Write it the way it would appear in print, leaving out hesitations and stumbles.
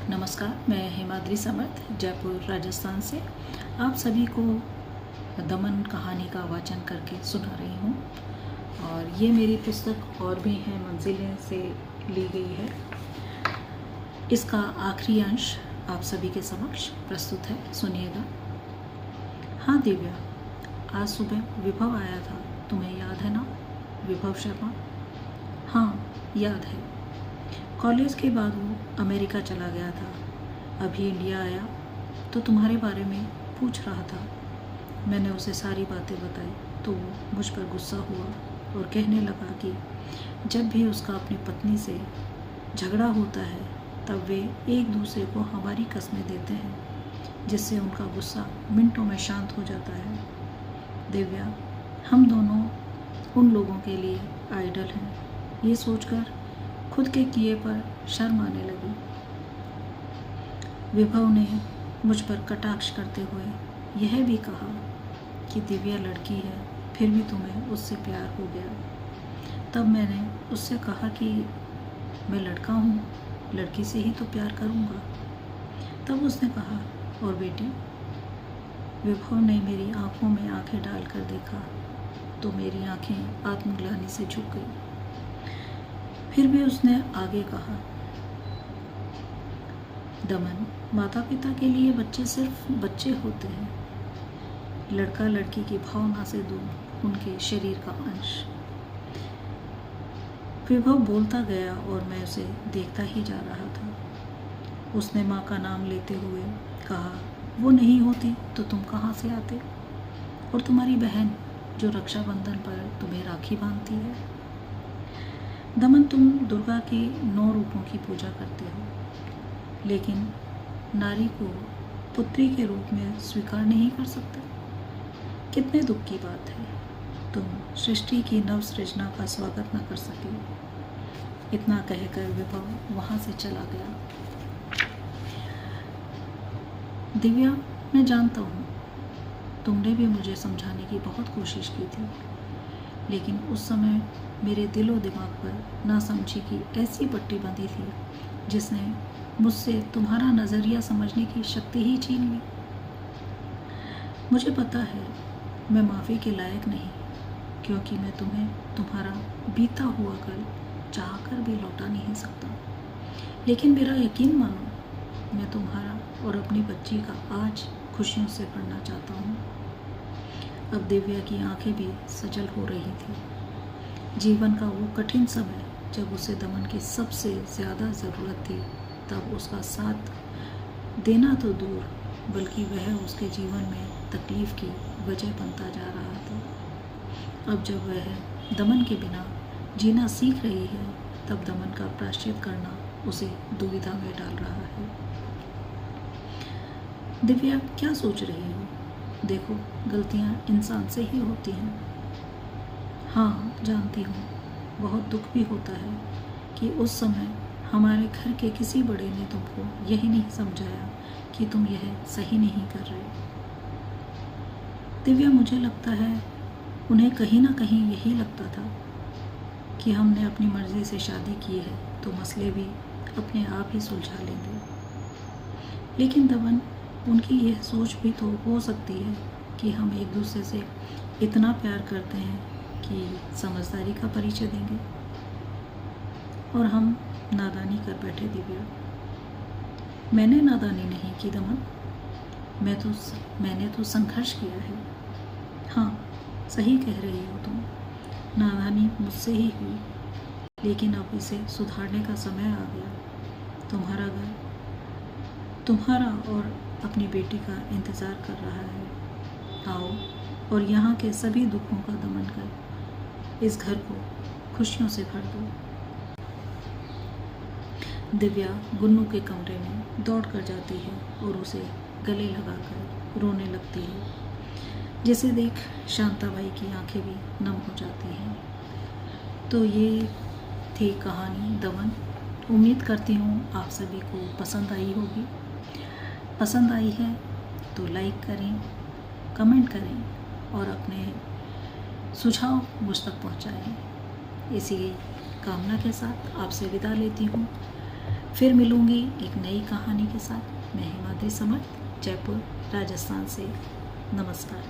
नमस्कार, मैं हिमाद्री समर्थ जयपुर राजस्थान से आप सभी को दमन कहानी का वाचन करके सुना रही हूँ। और ये मेरी पुस्तक और भी हैं मंजिलें से ली गई है। इसका आखिरी अंश आप सभी के समक्ष प्रस्तुत है, सुनिएगा। हाँ दिव्या, आज सुबह विभव आया था, तुम्हें याद है ना? विभव शर्मा। हाँ याद है। कॉलेज के बाद वो अमेरिका चला गया था, अभी इंडिया आया तो तुम्हारे बारे में पूछ रहा था। मैंने उसे सारी बातें बताई तो वो मुझ पर गुस्सा हुआ और कहने लगा कि जब भी उसका अपनी पत्नी से झगड़ा होता है तब वे एक दूसरे को हमारी कस्में देते हैं, जिससे उनका गुस्सा मिनटों में शांत हो जाता है। दिव्या, हम दोनों उन लोगों के लिए आइडल हैं। ये सोचकर खुद के किए पर शर्म आने लगी। विभव ने मुझ पर कटाक्ष करते हुए यह भी कहा कि दिव्या लड़की है, फिर भी तुम्हें उससे प्यार हो गया। तब मैंने उससे कहा कि मैं लड़का हूँ, लड़की से ही तो प्यार करूँगा। तब उसने कहा, और बेटी? विभव ने मेरी आंखों में आंखें डालकर देखा तो मेरी आंखें आत्मग्लानि से झुक गई। फिर भी उसने आगे कहा, दमन, माता पिता के लिए बच्चे सिर्फ बच्चे होते हैं, लड़का लड़की की भावना से दूर उनके शरीर का अंश। विभव बोलता गया और मैं उसे देखता ही जा रहा था। उसने माँ का नाम लेते हुए कहा, वो नहीं होती तो तुम कहाँ से आते? और तुम्हारी बहन जो रक्षाबंधन पर तुम्हें राखी बांधती है? दमन, तुम दुर्गा के 9 रूपों की पूजा करते हो, लेकिन नारी को पुत्री के रूप में स्वीकार नहीं कर सकते। कितने दुख की बात है, तुम सृष्टि की नव सृजना का स्वागत न कर सके। इतना कहकर विभव वहाँ से चला गया। दिव्या, मैं जानता हूँ तुमने भी मुझे समझाने की बहुत कोशिश की थी, लेकिन उस समय मेरे दिलो दिमाग पर नासमझी की ऐसी पट्टी बंधी थी जिसने मुझसे तुम्हारा नज़रिया समझने की शक्ति ही छीन ली। मुझे पता है मैं माफ़ी के लायक नहीं, क्योंकि मैं तुम्हें तुम्हारा बीता हुआ कल चाहकर भी लौटा नहीं सकता। लेकिन मेरा यकीन मानो, मैं तुम्हारा और अपनी बच्ची का आज खुशियों से भरना चाहता हूँ। अब दिव्या की आंखें भी सजल हो रही थी। जीवन का वो कठिन समय जब उसे दमन की सबसे ज़्यादा ज़रूरत थी, तब उसका साथ देना तो दूर बल्कि वह उसके जीवन में तकलीफ़ की वजह बनता जा रहा था। अब जब वह दमन के बिना जीना सीख रही है, तब दमन का प्रायश्चित करना उसे दुविधा में डाल रहा है। दिव्या, क्या सोच रही हो? देखो, गलतियाँ इंसान से ही होती हैं। हाँ जानती हूँ, बहुत दुख भी होता है कि उस समय हमारे घर के किसी बड़े ने तुमको यही नहीं समझाया कि तुम यह सही नहीं कर रहे। दिव्या, मुझे लगता है उन्हें कहीं ना कहीं यही लगता था कि हमने अपनी मर्ज़ी से शादी की है तो मसले भी अपने आप ही सुलझा लेंगे। लेकिन दमन, उनकी यह सोच भी तो हो सकती है कि हम एक दूसरे से इतना प्यार करते हैं कि समझदारी का परिचय देंगे, और हम नादानी कर बैठे। दिव्या, मैंने नादानी नहीं की दमन, मैंने तो संघर्ष किया है। हाँ, सही कह रही हो तुम, नादानी मुझसे ही हुई, लेकिन अब इसे सुधारने का समय आ गया। तुम्हारा घर तुम्हारा और अपनी बेटी का इंतज़ार कर रहा है। आओ और यहाँ के सभी दुखों का दमन कर इस घर को खुशियों से भर दो। दिव्या गुन्नू के कमरे में दौड़ कर जाती है और उसे गले लगाकर रोने लगती है, जिसे देख शांताबाई की आंखें भी नम हो जाती हैं। तो ये थी कहानी दमन। उम्मीद करती हूँ आप सभी को पसंद आई होगी। पसंद आई है तो लाइक करें, कमेंट करें और अपने सुझाव मुझ तक पहुँचाएँ। इसी कामना के साथ आपसे विदा लेती हूँ। फिर मिलूँगी एक नई कहानी के साथ। मैं हिमाद्री समर्थ, जयपुर, राजस्थान से। नमस्कार।